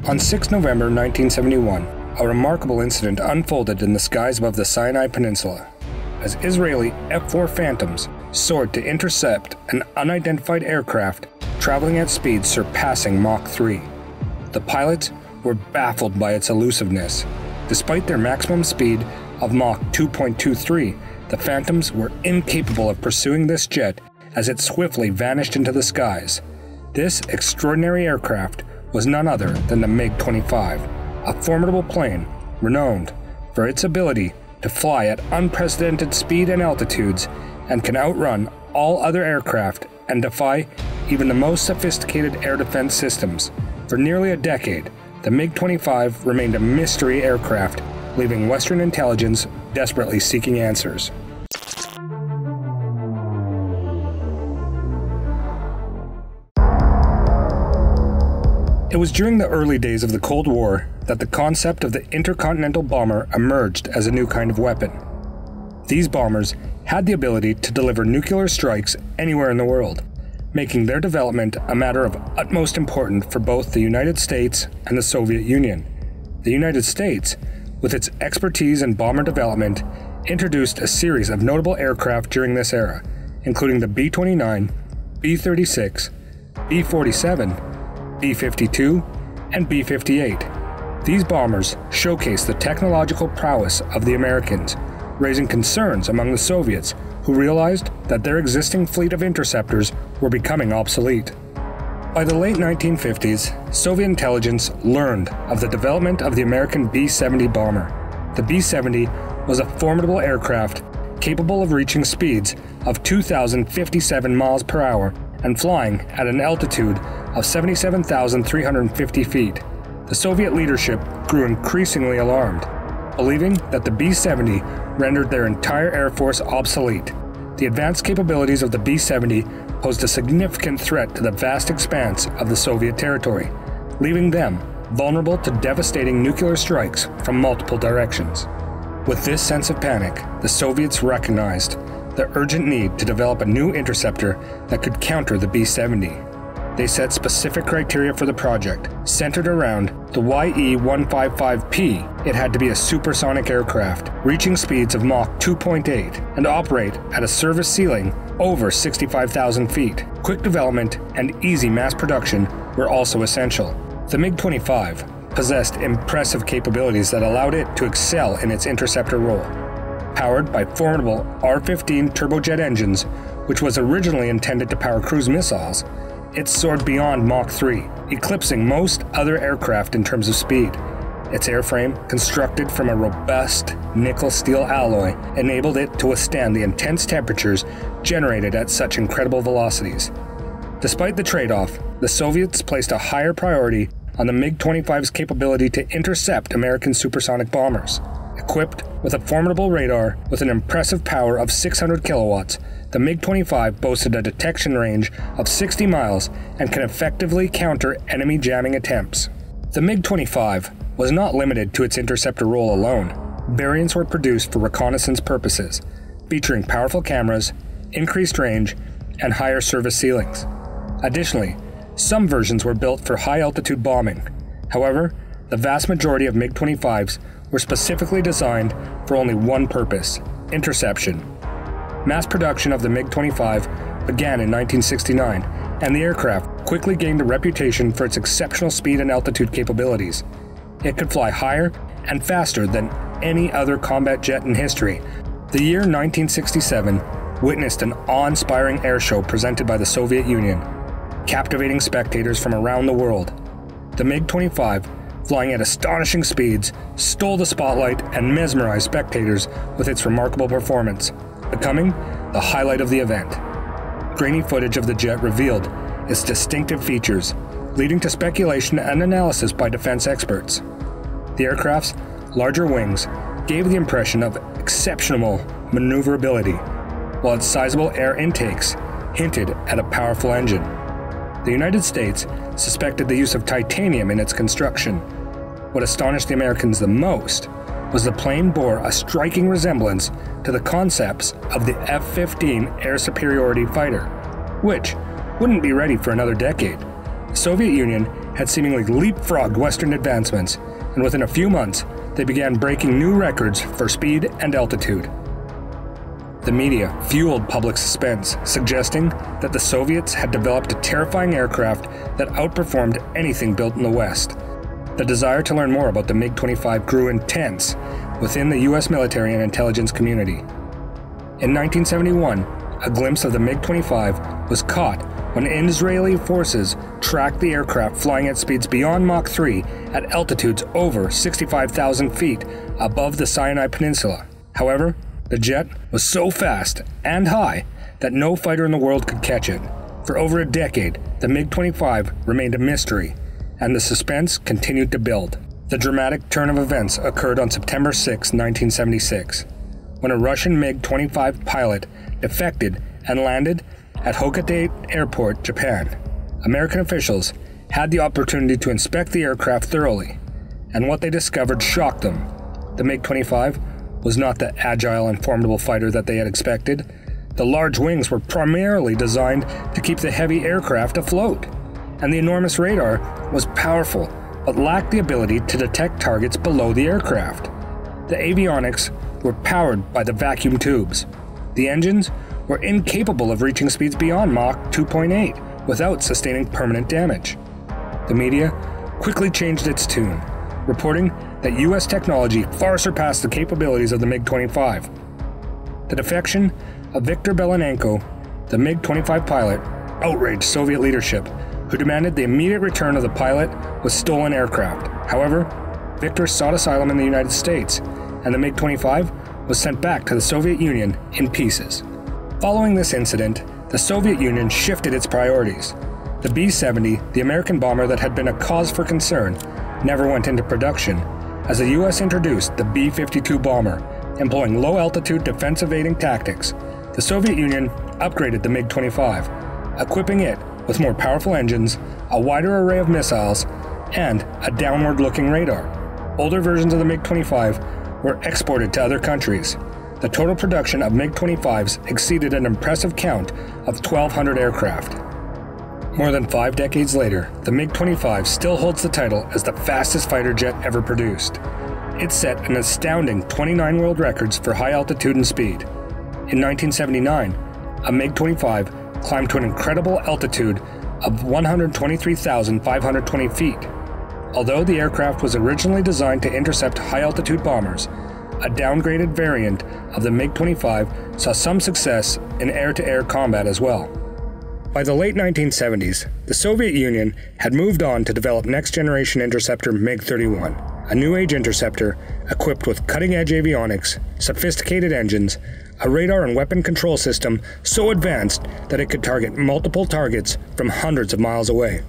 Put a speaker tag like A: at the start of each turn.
A: On 6 November 1971, a remarkable incident unfolded in the skies above the Sinai Peninsula, as Israeli F-4 Phantoms soared to intercept an unidentified aircraft traveling at speeds surpassing Mach 3. The pilots were baffled by its elusiveness. Despite their maximum speed of Mach 2.23, the Phantoms were incapable of pursuing this jet as it swiftly vanished into the skies. This extraordinary aircraft was none other than the MiG-25, a formidable plane renowned for its ability to fly at unprecedented speed and altitudes and can outrun all other aircraft and defy even the most sophisticated air defense systems. For nearly a decade, the MiG-25 remained a mystery aircraft, leaving Western intelligence desperately seeking answers. It was during the early days of the Cold War that the concept of the intercontinental bomber emerged as a new kind of weapon. These bombers had the ability to deliver nuclear strikes anywhere in the world, making their development a matter of utmost importance for both the United States and the Soviet Union. The United States, with its expertise in bomber development, introduced a series of notable aircraft during this era, including the B-29, B-36, B-47, B-52, and B-58. These bombers showcase the technological prowess of the Americans, raising concerns among the Soviets, who realized that their existing fleet of interceptors were becoming obsolete. By the late 1950s, Soviet intelligence learned of the development of the American B-70 bomber. The B-70 was a formidable aircraft capable of reaching speeds of 2,057 miles per hour and flying at an altitude of 77,350 feet. The Soviet leadership grew increasingly alarmed, believing that the B-70 rendered their entire air force obsolete. The advanced capabilities of the B-70 posed a significant threat to the vast expanse of the Soviet territory, leaving them vulnerable to devastating nuclear strikes from multiple directions. With this sense of panic, the Soviets recognized the urgent need to develop a new interceptor that could counter the B-70. They set specific criteria for the project, centered around the YE-155P. It had to be a supersonic aircraft, reaching speeds of Mach 2.8 and operate at a service ceiling over 65,000 feet. Quick development and easy mass production were also essential. The MiG-25 possessed impressive capabilities that allowed it to excel in its interceptor role. Powered by formidable R-15 turbojet engines, which was originally intended to power cruise missiles, it soared beyond Mach 3, eclipsing most other aircraft in terms of speed. Its airframe, constructed from a robust nickel-steel alloy, enabled it to withstand the intense temperatures generated at such incredible velocities. Despite the trade-off, the Soviets placed a higher priority on the MiG-25's capability to intercept American supersonic bombers. Equipped with a formidable radar with an impressive power of 600 kilowatts, the MiG-25 boasted a detection range of 60 miles and can effectively counter enemy jamming attempts. The MiG-25 was not limited to its interceptor role alone. Variants were produced for reconnaissance purposes, featuring powerful cameras, increased range, and higher service ceilings. Additionally, some versions were built for high-altitude bombing. However, the vast majority of MiG-25s were specifically designed for only one purpose: interception. Mass production of the MiG-25 began in 1969, and the aircraft quickly gained a reputation for its exceptional speed and altitude capabilities. It could fly higher and faster than any other combat jet in history. The year 1967 witnessed an awe-inspiring airshow presented by the Soviet Union, captivating spectators from around the world. The MiG-25, flying at astonishing speeds, stole the spotlight and mesmerized spectators with its remarkable performance, becoming the highlight of the event. Grainy footage of the jet revealed its distinctive features, leading to speculation and analysis by defense experts. The aircraft's larger wings gave the impression of exceptional maneuverability, while its sizable air intakes hinted at a powerful engine. The United States suspected the use of titanium in its construction. What astonished the Americans the most was the plane bore a striking resemblance to the concepts of the F-15 air superiority fighter, which wouldn't be ready for another decade. The Soviet Union had seemingly leapfrogged Western advancements, and within a few months, they began breaking new records for speed and altitude. The media fueled public suspense, suggesting that the Soviets had developed a terrifying aircraft that outperformed anything built in the West. The desire to learn more about the MiG-25 grew intense within the U.S. military and intelligence community. In 1971, a glimpse of the MiG-25 was caught when Israeli forces tracked the aircraft flying at speeds beyond Mach 3 at altitudes over 65,000 feet above the Sinai Peninsula. However, the jet was so fast and high that no fighter in the world could catch it. For over a decade, the MiG-25 remained a mystery, and the suspense continued to build. The dramatic turn of events occurred on September 6, 1976, when a Russian MiG-25 pilot defected and landed at Hokuto Airport, Japan. American officials had the opportunity to inspect the aircraft thoroughly, and what they discovered shocked them. The MiG-25 was not the agile and formidable fighter that they had expected. The large wings were primarily designed to keep the heavy aircraft afloat, and the enormous radar was powerful but lacked the ability to detect targets below the aircraft. The avionics were powered by the vacuum tubes. The engines were incapable of reaching speeds beyond Mach 2.8 without sustaining permanent damage. The media quickly changed its tune, reporting that U.S. technology far surpassed the capabilities of the MiG-25. The defection of Viktor Belenenko, the MiG-25 pilot, outraged Soviet leadership, who demanded the immediate return of the pilot with stolen aircraft. However, Viktor sought asylum in the United States, and the MiG-25 was sent back to the Soviet Union in pieces. Following this incident, the Soviet Union shifted its priorities. The B-70, the American bomber that had been a cause for concern, never went into production, as the U.S. introduced the B-52 bomber, employing low-altitude defense-evading tactics. The Soviet Union upgraded the MiG-25, equipping it with more powerful engines, a wider array of missiles, and a downward-looking radar. Older versions of the MiG-25 were exported to other countries. The total production of MiG-25s exceeded an impressive count of 1,200 aircraft. More than 5 decades later, the MiG-25 still holds the title as the fastest fighter jet ever produced. It set an astounding 29 world records for high altitude and speed. In 1979, a MiG-25 climbed to an incredible altitude of 123,520 feet. Although the aircraft was originally designed to intercept high-altitude bombers, a downgraded variant of the MiG-25 saw some success in air-to-air combat as well. By the late 1970s, the Soviet Union had moved on to develop next-generation interceptor MiG-31, a new-age interceptor equipped with cutting-edge avionics, sophisticated engines, a radar and weapon control system so advanced that it could target multiple targets from hundreds of miles away.